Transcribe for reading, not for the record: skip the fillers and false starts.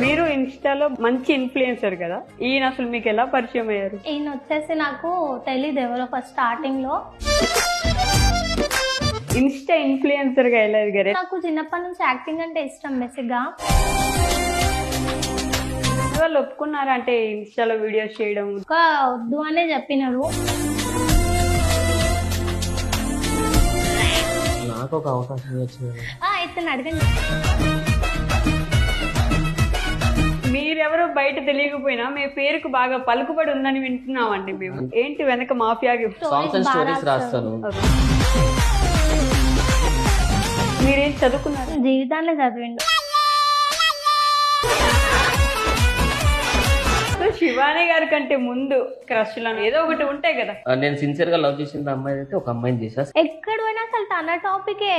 మీరు ఇన్స్టాలో మంచి ఇన్ఫ్లుయెన్సర్ కదా, ఈయన అసలు మీకు ఎలా పరిచయం అయ్యారు? ఈయన వచ్చేసి నాకు తెలీదు ఎవరో ఫస్ట్ స్టార్టింగ్ లో. ఇన్స్టా ఇన్ఫ్లుయెన్సర్ గా ఎలా ఎదిగారు? నాకు చిన్నప్పటి నుంచి యాక్టింగ్ అంటే ఇష్టం బేసిక్ గా. వాళ్ళు ఒప్పుకున్నారా అంటే ఇన్స్టాలో వీడియోస్ చేయడం? ఒక వద్దు అనే చెప్పినారు. నాకు ఒక అవకాశం వచ్చింది. ఇతను అడగండి. మీరెవరో బయట తెలియకపోయినా మీ పేరుకు బాగా పలుకుబడి ఉందని వింటున్నామండి మేము. ఏంటి వెనక మాఫియా సాంగ్స్ అండ్ స్టోరీస్ రాస్తాను. మీరేం చదువుకున్నారు? జీవితాన్ని చదివిండు. శివాని గారి కంటే ముందు క్రష్ లను ఏదో ఒకటి ఉంటాయి కదా. నేను సిన్సియర్ గా లవ్ చేసిన అమ్మాయి అయితే ఒక అమ్మాయిని చేసా. ఎక్కడ పోయినా అసలు తన టాపికే.